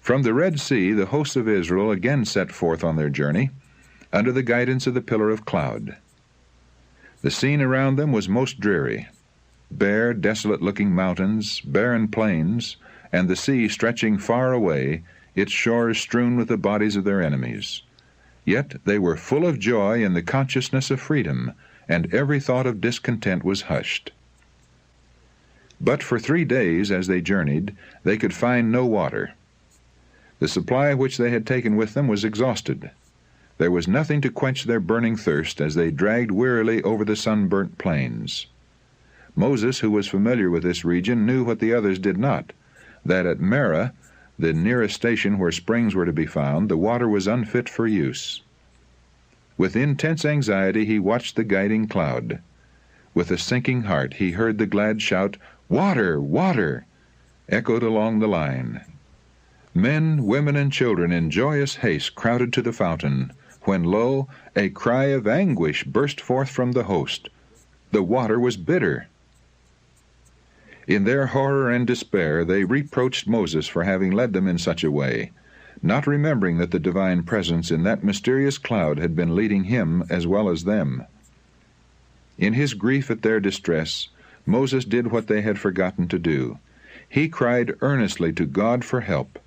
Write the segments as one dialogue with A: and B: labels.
A: From the Red Sea the hosts of Israel again set forth on their journey, under the guidance of the pillar of cloud. The scene around them was most dreary. Bare, desolate-looking mountains, barren plains, and the sea stretching far away, its shores strewn with the bodies of their enemies. Yet they were full of joy in the consciousness of freedom, and every thought of discontent was hushed. But for 3 days, as they journeyed, they could find no water. The supply which they had taken with them was exhausted. There was nothing to quench their burning thirst as they dragged wearily over the sunburnt plains. Moses, who was familiar with this region, knew what the others did not, that at Marah, the nearest station where springs were to be found, the water was unfit for use. With intense anxiety he watched the guiding cloud. With a sinking heart he heard the glad shout, "Water! Water!" echoed along the line. Men, women, and children in joyous haste crowded to the fountain, when lo, a cry of anguish burst forth from the host. The water was bitter. In their horror and despair they reproached Moses for having led them in such a way, not remembering that the divine presence in that mysterious cloud had been leading him as well as them. In his grief at their distress, Moses did what they had forgotten to do. He cried earnestly to God for help,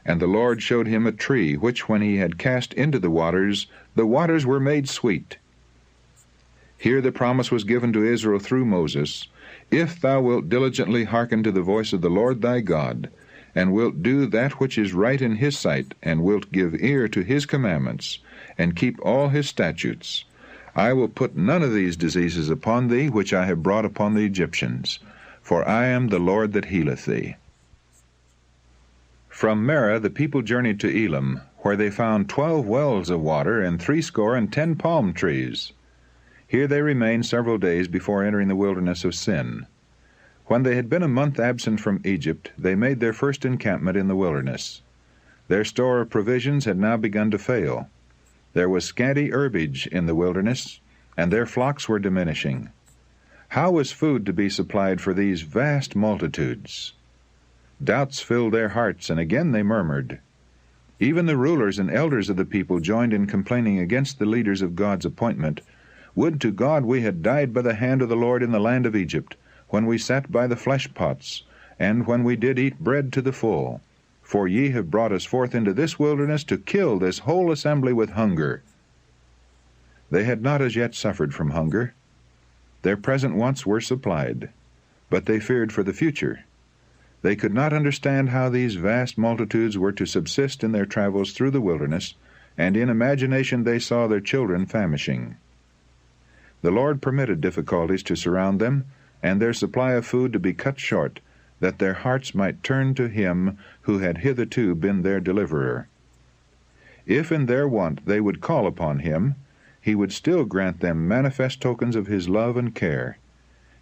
A: and the Lord showed him a tree which, when he had cast into the waters were made sweet. Here the promise was given to Israel through Moses, "If thou wilt diligently hearken to the voice of the Lord thy God, and wilt do that which is right in his sight, and wilt give ear to his commandments, and keep all his statutes, I will put none of these diseases upon thee which I have brought upon the Egyptians, for I am the Lord that healeth thee." From Marah the people journeyed to Elim, where they found 12 wells of water and 70 palm trees. Here they remained several days before entering the wilderness of Sin. When they had been a month absent from Egypt, they made their first encampment in the wilderness. Their store of provisions had now begun to fail. There was scanty herbage in the wilderness, and their flocks were diminishing. How was food to be supplied for these vast multitudes? Doubts filled their hearts, and again they murmured. Even the rulers and elders of the people joined in complaining against the leaders of God's appointment. "Would to God we had died by the hand of the Lord in the land of Egypt, when we sat by the flesh pots, and when we did eat bread to the full. For ye have brought us forth into this wilderness to kill this whole assembly with hunger." They had not as yet suffered from hunger. Their present wants were supplied, but they feared for the future. They could not understand how these vast multitudes were to subsist in their travels through the wilderness, and in imagination they saw their children famishing. The Lord permitted difficulties to surround them, and their supply of food to be cut short, that their hearts might turn to him who had hitherto been their deliverer. If in their want they would call upon him, he would still grant them manifest tokens of his love and care.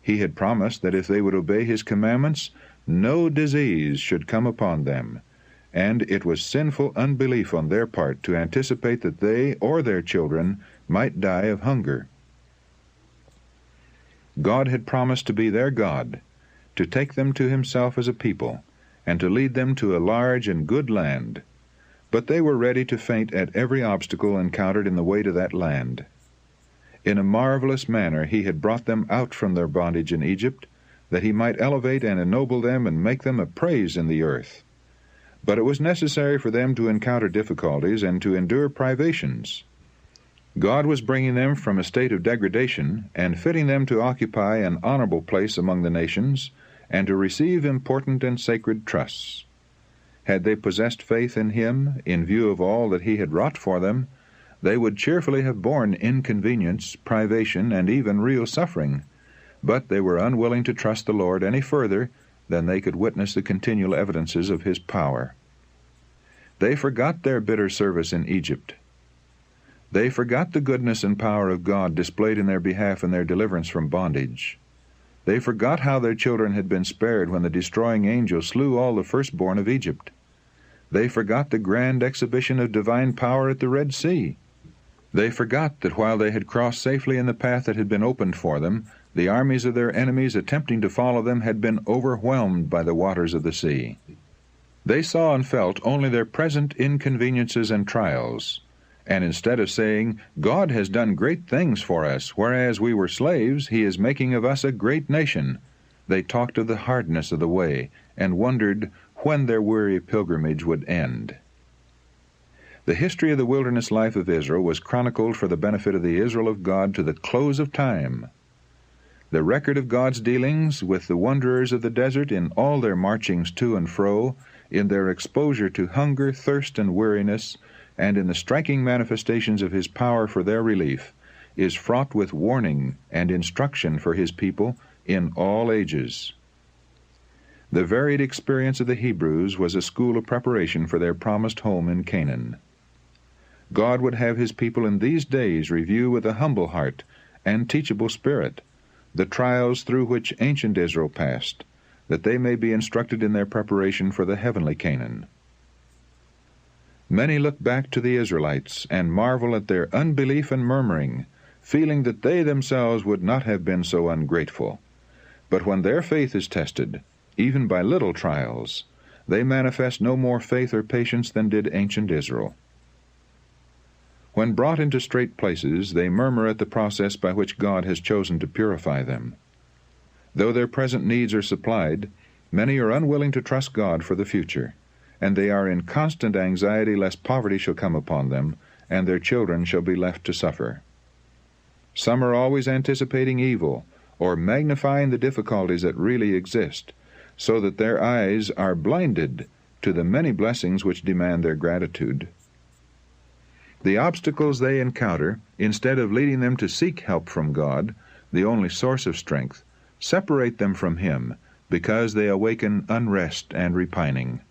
A: He had promised that if they would obey his commandments, no disease should come upon them, and it was sinful unbelief on their part to anticipate that they or their children might die of hunger. God had promised to be their God, to take them to himself as a people, and to lead them to a large and good land. But they were ready to faint at every obstacle encountered in the way to that land. In a marvelous manner he had brought them out from their bondage in Egypt, that he might elevate and ennoble them and make them a praise in the earth. But it was necessary for them to encounter difficulties and to endure privations. God was bringing them from a state of degradation and fitting them to occupy an honorable place among the nations and to receive important and sacred trusts. Had they possessed faith in him, in view of all that he had wrought for them, they would cheerfully have borne inconvenience, privation, and even real suffering, but they were unwilling to trust the Lord any further than they could witness the continual evidences of his power. They forgot their bitter service in Egypt. They forgot the goodness and power of God displayed in their behalf in their deliverance from bondage. They forgot how their children had been spared when the destroying angel slew all the firstborn of Egypt. They forgot the grand exhibition of divine power at the Red Sea. They forgot that while they had crossed safely in the path that had been opened for them, the armies of their enemies attempting to follow them had been overwhelmed by the waters of the sea. They saw and felt only their present inconveniences and trials, and instead of saying, "God has done great things for us, whereas we were slaves, He is making of us a great nation," they talked of the hardness of the way, and wondered when their weary pilgrimage would end. The history of the wilderness life of Israel was chronicled for the benefit of the Israel of God to the close of time. The record of God's dealings with the wanderers of the desert in all their marchings to and fro, in their exposure to hunger, thirst, and weariness, and in the striking manifestations of His power for their relief, is fraught with warning and instruction for His people in all ages. The varied experience of the Hebrews was a school of preparation for their promised home in Canaan. God would have His people in these days review with a humble heart and teachable spirit the trials through which ancient Israel passed, that they may be instructed in their preparation for the heavenly Canaan. Many look back to the Israelites and marvel at their unbelief and murmuring, feeling that they themselves would not have been so ungrateful. But when their faith is tested, even by little trials, they manifest no more faith or patience than did ancient Israel. When brought into straight places, they murmur at the process by which God has chosen to purify them. Though their present needs are supplied, many are unwilling to trust God for the future, and they are in constant anxiety lest poverty shall come upon them, and their children shall be left to suffer. Some are always anticipating evil, or magnifying the difficulties that really exist, so that their eyes are blinded to the many blessings which demand their gratitude. The obstacles they encounter, instead of leading them to seek help from God, the only source of strength, separate them from Him, because they awaken unrest and repining.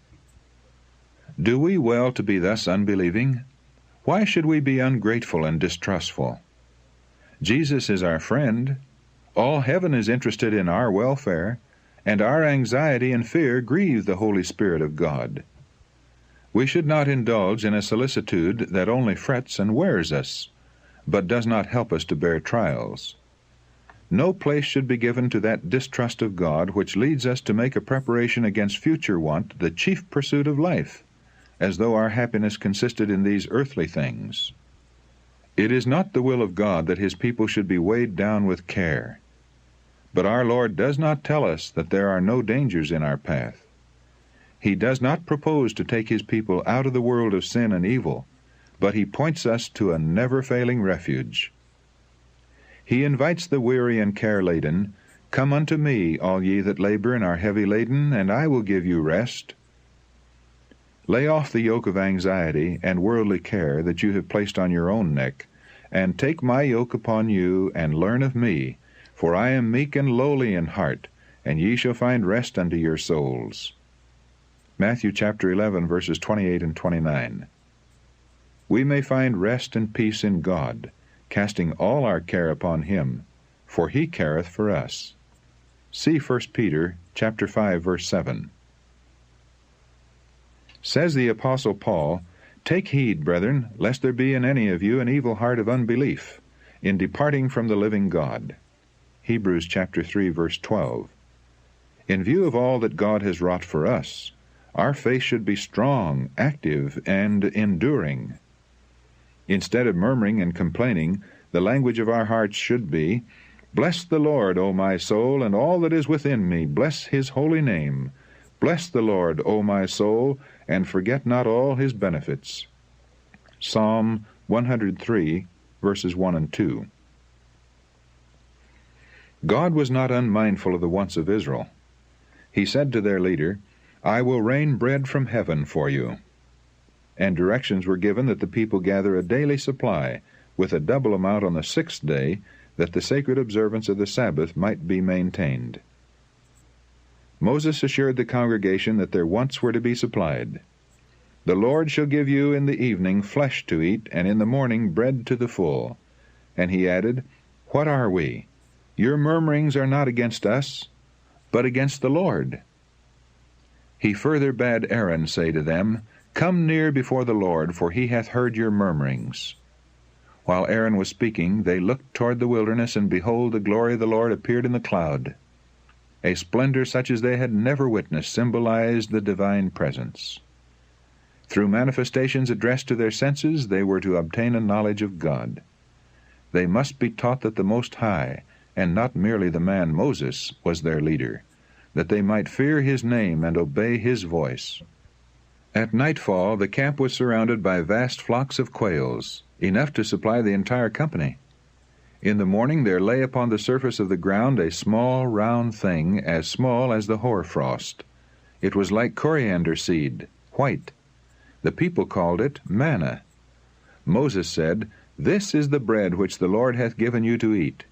A: Do we well to be thus unbelieving? Why should we be ungrateful and distrustful? Jesus is our friend. All heaven is interested in our welfare, and our anxiety and fear grieve the Holy Spirit of God. We should not indulge in a solicitude that only frets and wears us, but does not help us to bear trials. No place should be given to that distrust of God which leads us to make a preparation against future want the chief pursuit of life, as though our happiness consisted in these earthly things. It is not the will of God that His people should be weighed down with care. But our Lord does not tell us that there are no dangers in our path. He does not propose to take His people out of the world of sin and evil, but He points us to a never-failing refuge. He invites the weary and care-laden, "Come unto me, all ye that labor and are heavy laden, and I will give you rest." Lay off the yoke of anxiety and worldly care that you have placed on your own neck, and take my yoke upon you, and learn of me, for I am meek and lowly in heart, and ye shall find rest unto your souls. Matthew chapter 11, verses 28 and 29. We may find rest and peace in God, casting all our care upon Him, for He careth for us. See 1 Peter chapter 5, verse 7. Says the Apostle Paul, "Take heed, brethren, lest there be in any of you an evil heart of unbelief, in departing from the living God." Hebrews chapter 3, verse 12. In view of all that God has wrought for us, our faith should be strong, active, and enduring. Instead of murmuring and complaining, the language of our hearts should be, "Bless the Lord, O my soul, and all that is within me, bless His holy name. Bless the Lord, O my soul, and forget not all His benefits." Psalm 103, verses 1 and 2. God was not unmindful of the wants of Israel. He said to their leader, "I will rain bread from heaven for you." And directions were given that the people gather a daily supply, with a double amount on the 6th day, that the sacred observance of the Sabbath might be maintained. Moses assured the congregation that their wants were to be supplied. "The Lord shall give you in the evening flesh to eat, and in the morning bread to the full." And he added, "What are we? Your murmurings are not against us, but against the Lord." He further bade Aaron say to them, "Come near before the Lord, for He hath heard your murmurings." While Aaron was speaking, they looked toward the wilderness, and behold, the glory of the Lord appeared in the cloud. A splendor such as they had never witnessed symbolized the divine presence. Through manifestations addressed to their senses, they were to obtain a knowledge of God. They must be taught that the Most High, and not merely the man Moses, was their leader, that they might fear his name and obey his voice. At nightfall, the camp was surrounded by vast flocks of quails, enough to supply the entire company. In the morning there lay upon the surface of the ground a small round thing, as small as the hoarfrost. It was like coriander seed, white. The people called it manna. Moses said, "This is the bread which the Lord hath given you to eat."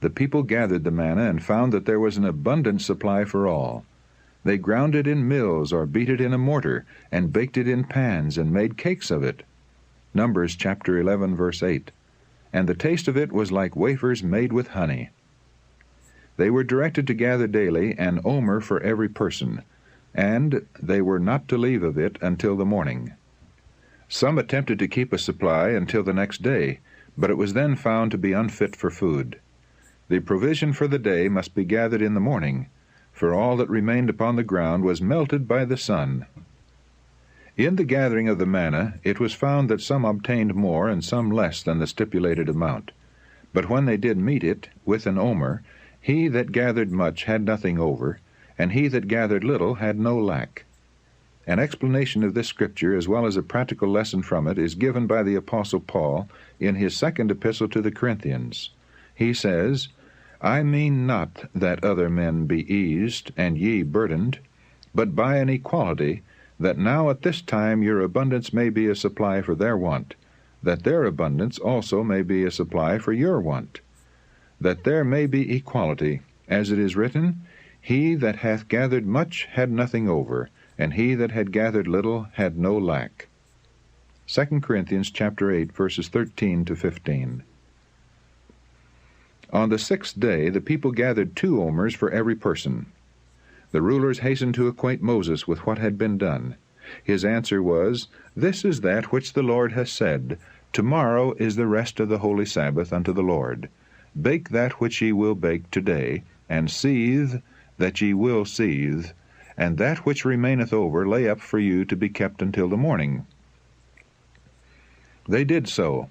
A: The people gathered the manna and found that there was an abundant supply for all. They ground it in mills or beat it in a mortar, and baked it in pans and made cakes of it. Numbers chapter 11, verse 8. And the taste of it was like wafers made with honey. They were directed to gather daily an omer for every person, and they were not to leave of it until the morning. Some attempted to keep a supply until the next day, but it was then found to be unfit for food. The provision for the day must be gathered in the morning, for all that remained upon the ground was melted by the sun. In the gathering of the manna, it was found that some obtained more and some less than the stipulated amount. But when they did meet it with an omer, he that gathered much had nothing over, and he that gathered little had no lack. An explanation of this scripture, as well as a practical lesson from it, is given by the Apostle Paul in his second epistle to the Corinthians. He says, "I mean not that other men be eased, and ye burdened, but by an equality, that now at this time your abundance may be a supply for their want, that their abundance also may be a supply for your want, that there may be equality, as it is written, He that hath gathered much had nothing over, and he that had gathered little had no lack." 2 Corinthians chapter 8, verses 13 to 15. On the 6th day the people gathered 2 omers for every person. The rulers hastened to acquaint Moses with what had been done. His answer was, "This is that which the Lord has said, Tomorrow is the rest of the holy Sabbath unto the Lord. Bake that which ye will bake today, and seethe that ye will seethe, and that which remaineth over lay up for you to be kept until the morning." They did so,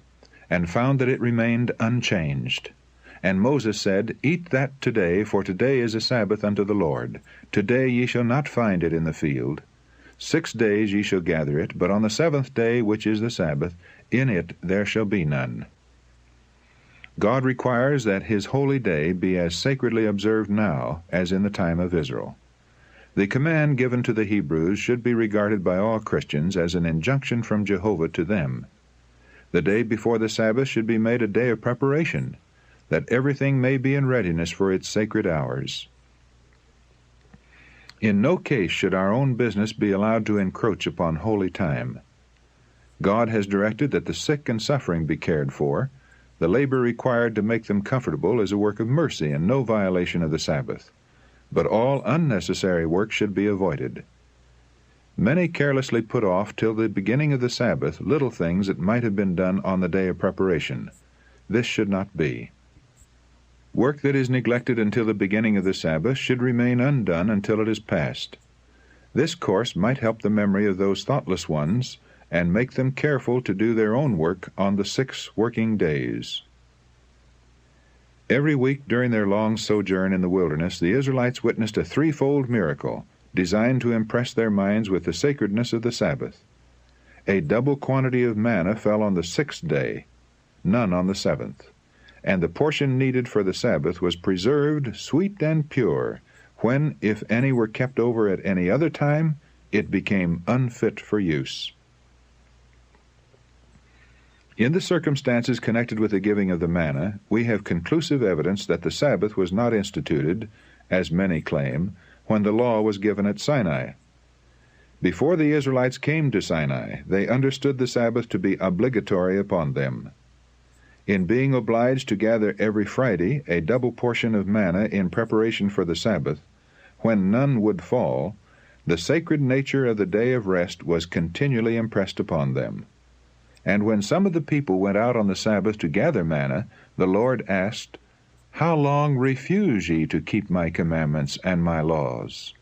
A: and found that it remained unchanged. And Moses said, "Eat that today, for today is a Sabbath unto the Lord. Today ye shall not find it in the field. 6 days ye shall gather it, but on the 7th day, which is the Sabbath, in it there shall be none." God requires that his holy day be as sacredly observed now as in the time of Israel. The command given to the Hebrews should be regarded by all Christians as an injunction from Jehovah to them. The day before the Sabbath should be made a day of preparation, that everything may be in readiness for its sacred hours. In no case should our own business be allowed to encroach upon holy time. God has directed that the sick and suffering be cared for. The labor required to make them comfortable is a work of mercy and no violation of the Sabbath. But all unnecessary work should be avoided. Many carelessly put off till the beginning of the Sabbath little things that might have been done on the day of preparation. This should not be. Work that is neglected until the beginning of the Sabbath should remain undone until it is past. This course might help the memory of those thoughtless ones, and make them careful to do their own work on the 6 working days. Every week during their long sojourn in the wilderness, the Israelites witnessed a 3-fold miracle, designed to impress their minds with the sacredness of the Sabbath. A double quantity of manna fell on the 6th day, none on the 7th. And the portion needed for the Sabbath was preserved sweet and pure, when, if any were kept over at any other time, it became unfit for use. In the circumstances connected with the giving of the manna, we have conclusive evidence that the Sabbath was not instituted, as many claim, when the law was given at Sinai. Before the Israelites came to Sinai, they understood the Sabbath to be obligatory upon them. In being obliged to gather every Friday a double portion of manna in preparation for the Sabbath, when none would fall, the sacred nature of the day of rest was continually impressed upon them. And when some of the people went out on the Sabbath to gather manna, the Lord asked, How long refuse ye to keep my commandments and my laws?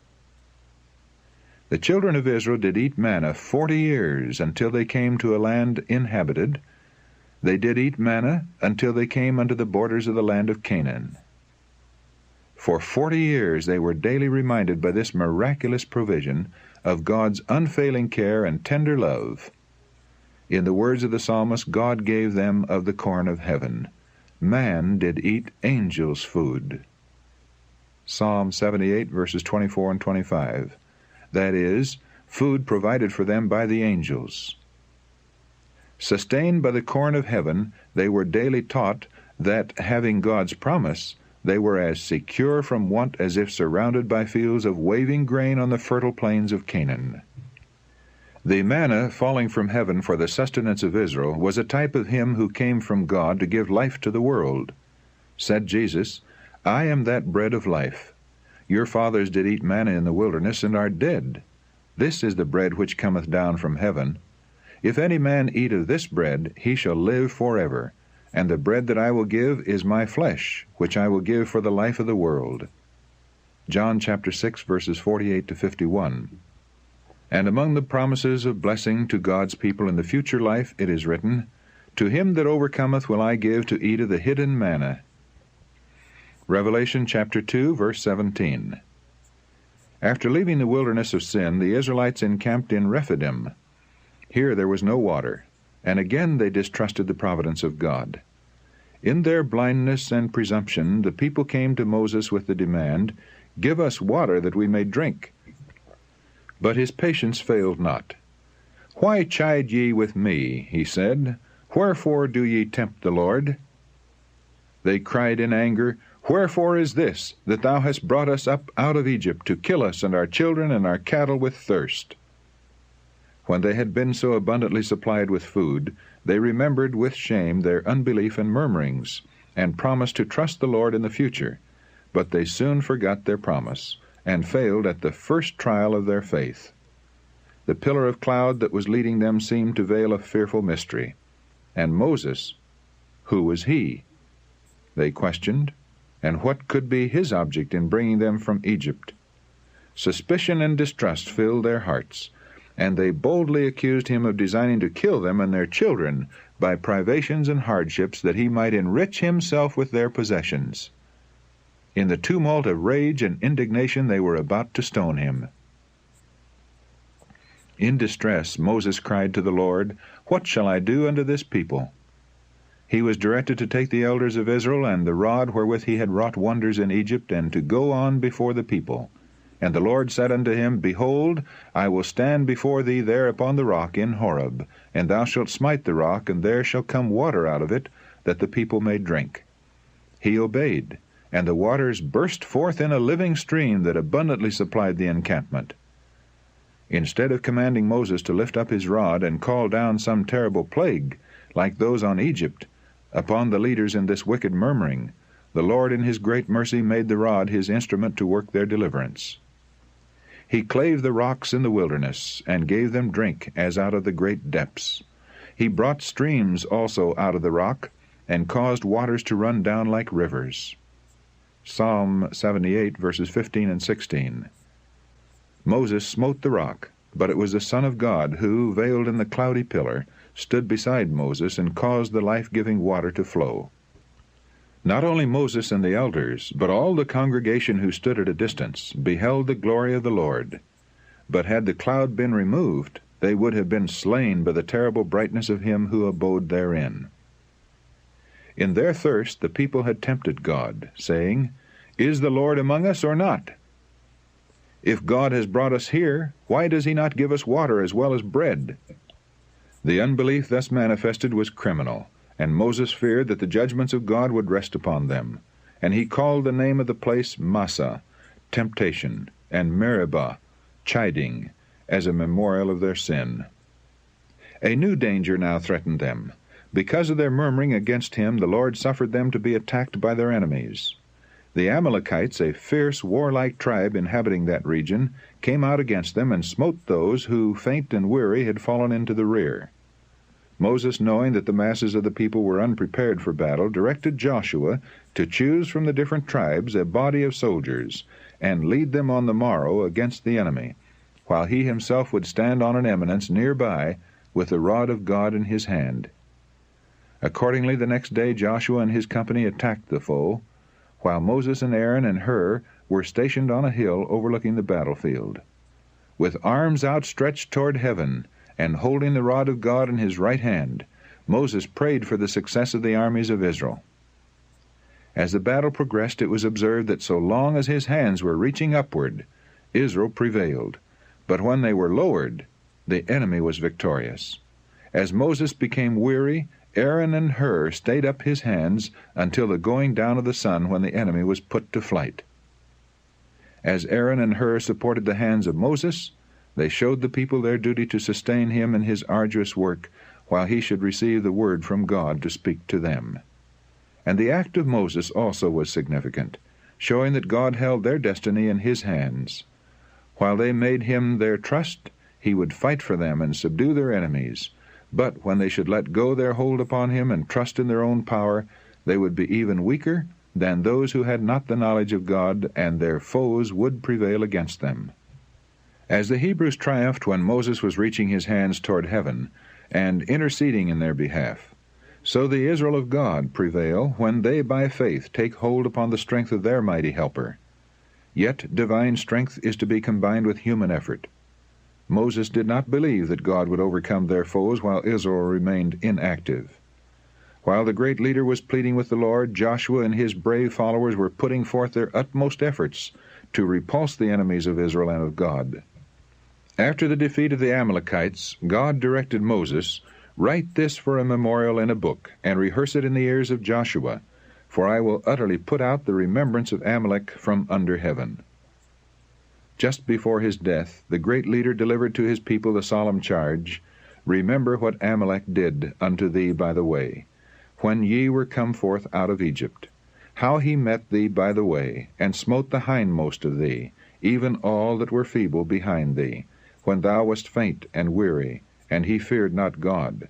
A: The children of Israel did eat manna 40 years, until they came to a land inhabited. They did eat manna until they came unto the borders of the land of Canaan. For 40 years they were daily reminded by this miraculous provision of God's unfailing care and tender love. In the words of the psalmist, God gave them of the corn of heaven. Man did eat angels' food. Psalm 78, verses 24 and 25. That is, food provided for them by the angels. Sustained by the corn of heaven, they were daily taught that, having God's promise, they were as secure from want as if surrounded by fields of waving grain on the fertile plains of Canaan. The manna falling from heaven for the sustenance of Israel was a type of him who came from God to give life to the world. Said Jesus, I am that bread of life. Your fathers did eat manna in the wilderness, and are dead. This is the bread which cometh down from heaven. If any man eat of this bread, he shall live forever. And the bread that I will give is my flesh, which I will give for the life of the world. John chapter 6, verses 48 to 51. And among the promises of blessing to God's people in the future life it is written, To him that overcometh will I give to eat of the hidden manna. Revelation chapter 2, verse 17. After leaving the wilderness of sin, the Israelites encamped in Rephidim. Here there was no water, and again they distrusted the providence of God. In their blindness and presumption, the people came to Moses with the demand, Give us water that we may drink. But his patience failed not. Why chide ye with me, he said, Wherefore do ye tempt the Lord? They cried in anger, Wherefore is this, that thou hast brought us up out of Egypt, to kill us and our children and our cattle with thirst? When they had been so abundantly supplied with food, they remembered with shame their unbelief and murmurings, and promised to trust the Lord in the future. But they soon forgot their promise, and failed at the first trial of their faith. The pillar of cloud that was leading them seemed to veil a fearful mystery. And Moses, who was he? They questioned, and what could be his object in bringing them from Egypt? Suspicion and distrust filled their hearts, and they boldly accused him of designing to kill them and their children by privations and hardships, that he might enrich himself with their possessions. In the tumult of rage and indignation they were about to stone him. In distress Moses cried to the Lord, What shall I do unto this people? He was directed to take the elders of Israel and the rod wherewith he had wrought wonders in Egypt, and to go on before the people. And the Lord said unto him, Behold, I will stand before thee there upon the rock in Horeb, and thou shalt smite the rock, and there shall come water out of it, that the people may drink. He obeyed, and the waters burst forth in a living stream that abundantly supplied the encampment. Instead of commanding Moses to lift up his rod and call down some terrible plague, like those on Egypt, upon the leaders in this wicked murmuring, the Lord in his great mercy made the rod his instrument to work their deliverance. He clave the rocks in the wilderness, and gave them drink as out of the great depths. He brought streams also out of the rock, and caused waters to run down like rivers. Psalm 78, verses 15 and 16. Moses smote the rock, but it was the Son of God who, veiled in the cloudy pillar, stood beside Moses and caused the life-giving water to flow. Not only Moses and the elders, but all the congregation who stood at a distance, beheld the glory of the Lord. But had the cloud been removed, they would have been slain by the terrible brightness of him who abode therein. In their thirst the people had tempted God, saying, Is the Lord among us or not? If God has brought us here, why does he not give us water as well as bread? The unbelief thus manifested was criminal, and Moses feared that the judgments of God would rest upon them. And he called the name of the place Massah, temptation, and Meribah, chiding, as a memorial of their sin. A new danger now threatened them. Because of their murmuring against him, the Lord suffered them to be attacked by their enemies. The Amalekites, a fierce, warlike tribe inhabiting that region, came out against them and smote those who, faint and weary, had fallen into the rear. Moses, knowing that the masses of the people were unprepared for battle, directed Joshua to choose from the different tribes a body of soldiers, and lead them on the morrow against the enemy, while he himself would stand on an eminence near by with the rod of God in his hand. Accordingly, the next day Joshua and his company attacked the foe, while Moses and Aaron and Hur were stationed on a hill overlooking the battlefield. With arms outstretched toward heaven, and holding the rod of God in his right hand, Moses prayed for the success of the armies of Israel. As the battle progressed, it was observed that so long as his hands were reaching upward, Israel prevailed, but when they were lowered, the enemy was victorious. As Moses became weary, Aaron and Hur stayed up his hands until the going down of the sun, when the enemy was put to flight. As Aaron and Hur supported the hands of Moses, they showed the people their duty to sustain him in his arduous work, while he should receive the word from God to speak to them. And the act of Moses also was significant, showing that God held their destiny in his hands. While they made him their trust, he would fight for them and subdue their enemies. But when they should let go their hold upon him and trust in their own power, they would be even weaker than those who had not the knowledge of God, and their foes would prevail against them. As the Hebrews triumphed when Moses was reaching his hands toward heaven and interceding in their behalf, so the Israel of God prevail when they by faith take hold upon the strength of their mighty helper. Yet divine strength is to be combined with human effort. Moses did not believe that God would overcome their foes while Israel remained inactive. While the great leader was pleading with the Lord, Joshua and his brave followers were putting forth their utmost efforts to repulse the enemies of Israel and of God. After the defeat of the Amalekites, God directed Moses, "Write this for a memorial in a book, and rehearse it in the ears of Joshua, for I will utterly put out the remembrance of Amalek from under heaven." Just before his death, the great leader delivered to his people the solemn charge, "Remember what Amalek did unto thee by the way, when ye were come forth out of Egypt, how he met thee by the way, and smote the hindmost of thee, even all that were feeble behind thee, when thou wast faint and weary, and he feared not God.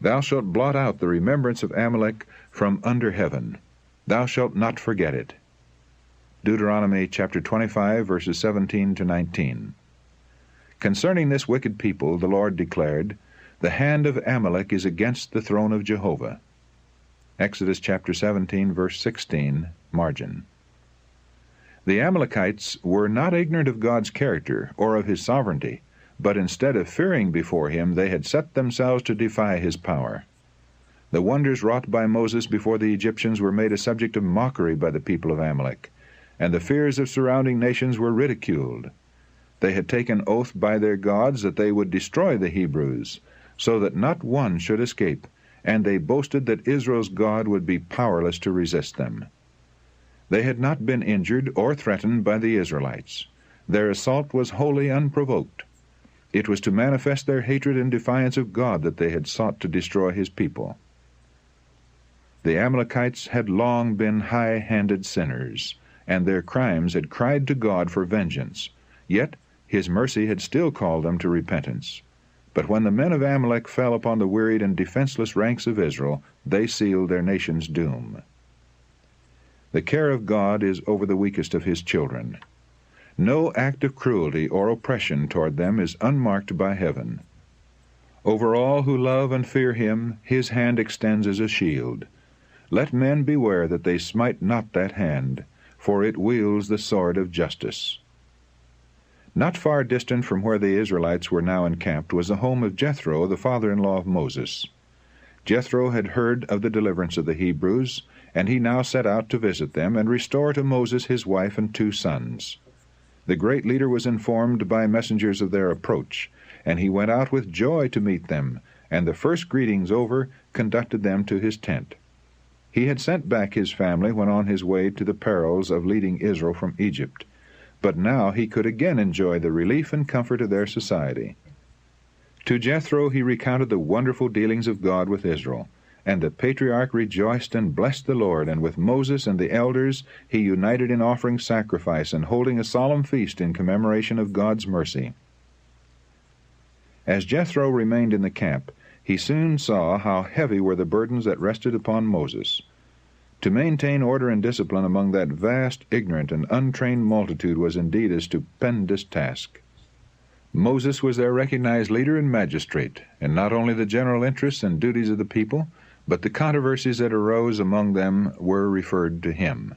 A: Thou shalt blot out the remembrance of Amalek from under heaven. Thou shalt not forget it." Deuteronomy chapter 25, verses 17 to 19. Concerning this wicked people, the Lord declared, "The hand of Amalek is against the throne of Jehovah." Exodus chapter 17, verse 16, margin. The Amalekites were not ignorant of God's character or of his sovereignty, but instead of fearing before him, they had set themselves to defy his power. The wonders wrought by Moses before the Egyptians were made a subject of mockery by the people of Amalek, and the fears of surrounding nations were ridiculed. They had taken oath by their gods that they would destroy the Hebrews, so that not one should escape, and they boasted that Israel's God would be powerless to resist them. They had not been injured or threatened by the Israelites. Their assault was wholly unprovoked. It was to manifest their hatred and defiance of God that they had sought to destroy his people. The Amalekites had long been high-handed sinners, and their crimes had cried to God for vengeance. Yet his mercy had still called them to repentance. But when the men of Amalek fell upon the wearied and defenseless ranks of Israel, they sealed their nation's doom. The care of God is over the weakest of his children. No act of cruelty or oppression toward them is unmarked by heaven. Over all who love and fear him, his hand extends as a shield. Let men beware that they smite not that hand, for it wields the sword of justice. Not far distant from where the Israelites were now encamped was the home of Jethro, the father-in-law of Moses. Jethro had heard of the deliverance of the Hebrews, and he now set out to visit them and restore to Moses his wife and 2 sons. The great leader was informed by messengers of their approach, and he went out with joy to meet them, and the first greetings over, conducted them to his tent. He had sent back his family when on his way to the perils of leading Israel from Egypt, but now he could again enjoy the relief and comfort of their society. To Jethro he recounted the wonderful dealings of God with Israel, and the patriarch rejoiced and blessed the Lord, and with Moses and the elders he united in offering sacrifice and holding a solemn feast in commemoration of God's mercy. As Jethro remained in the camp, he soon saw how heavy were the burdens that rested upon Moses. To maintain order and discipline among that vast, ignorant, and untrained multitude was indeed a stupendous task. Moses was their recognized leader and magistrate, and not only the general interests and duties of the people, but the controversies that arose among them were referred to him.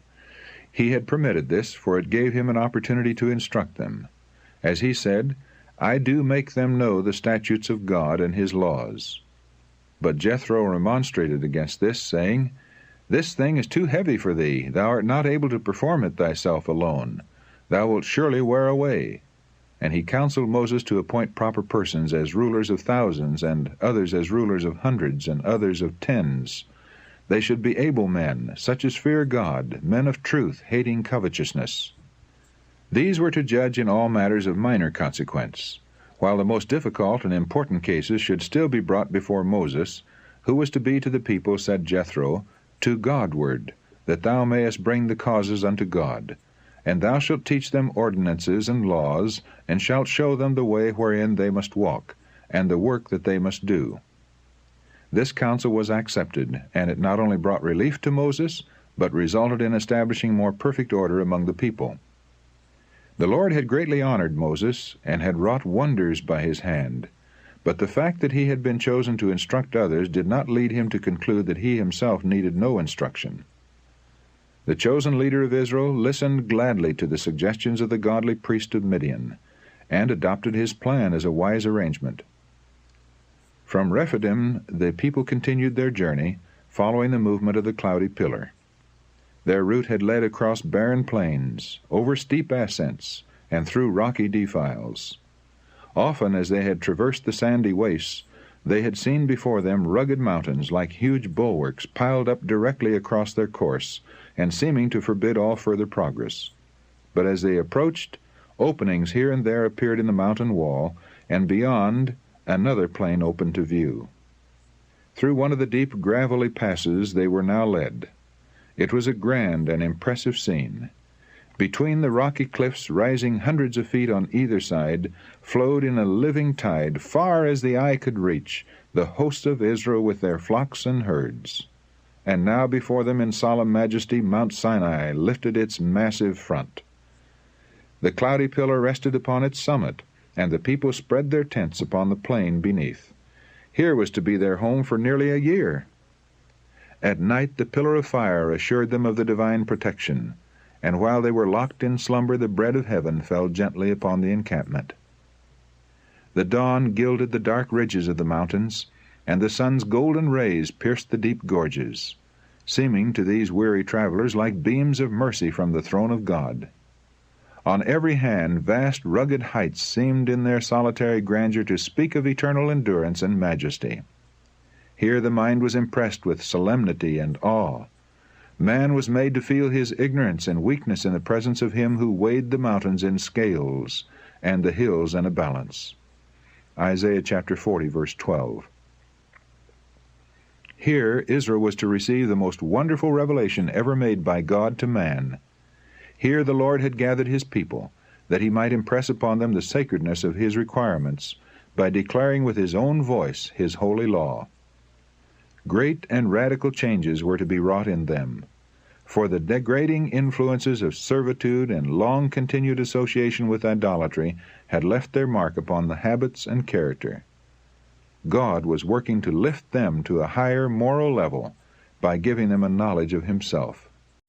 A: He had permitted this, for it gave him an opportunity to instruct them. As he said, "I do make them know the statutes of God and his laws." But Jethro remonstrated against this, saying, "This thing is too heavy for thee. Thou art not able to perform it thyself alone. Thou wilt surely wear away." And he counseled Moses to appoint proper persons as rulers of thousands, and others as rulers of hundreds, and others of tens. They should be able men, such as fear God, men of truth, hating covetousness. These were to judge in all matters of minor consequence, while the most difficult and important cases should still be brought before Moses, who was to be to the people, said Jethro, to Godward, that thou mayest bring the causes unto God. And thou shalt teach them ordinances and laws, and shalt show them the way wherein they must walk, and the work that they must do. This counsel was accepted, and it not only brought relief to Moses, but resulted in establishing more perfect order among the people. The Lord had greatly honored Moses, and had wrought wonders by his hand, but the fact that he had been chosen to instruct others did not lead him to conclude that he himself needed no instruction. The chosen leader of Israel listened gladly to the suggestions of the godly priest of Midian, and adopted his plan as a wise arrangement. From Rephidim the people continued their journey, following the movement of the cloudy pillar. Their route had led across barren plains, over steep ascents, and through rocky defiles. Often as they had traversed the sandy wastes, they had seen before them rugged mountains like huge bulwarks piled up directly across their course, and seeming to forbid all further progress. But as they approached, openings here and there appeared in the mountain wall, and beyond, another plain opened to view. Through one of the deep gravelly passes they were now led. It was a grand and impressive scene. Between the rocky cliffs, rising hundreds of feet on either side, flowed in a living tide, far as the eye could reach, the hosts of Israel with their flocks and herds. And now before them in solemn majesty Mount Sinai lifted its massive front. The cloudy pillar rested upon its summit, and the people spread their tents upon the plain beneath. Here was to be their home for nearly a year. At night the pillar of fire assured them of the divine protection, and while they were locked in slumber the bread of heaven fell gently upon the encampment. The dawn gilded the dark ridges of the mountains, and the sun's golden rays pierced the deep gorges, seeming to these weary travelers like beams of mercy from the throne of God. On every hand vast rugged heights seemed in their solitary grandeur to speak of eternal endurance and majesty. Here the mind was impressed with solemnity and awe. Man was made to feel his ignorance and weakness in the presence of him who weighed the mountains in scales and the hills in a balance. Isaiah chapter 40, verse 12. Here Israel was to receive the most wonderful revelation ever made by God to man. Here the Lord had gathered his people, that he might impress upon them the sacredness of his requirements, by declaring with his own voice his holy law. Great and radical changes were to be wrought in them, for the degrading influences of servitude and long-continued association with idolatry had left their mark upon the habits and character. God was working to lift them to a higher moral level by giving them a knowledge of himself.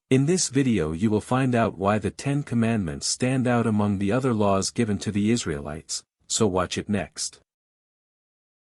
B: In this video you will find out why the 10 Commandments stand out among the other laws given to the Israelites, so watch it next.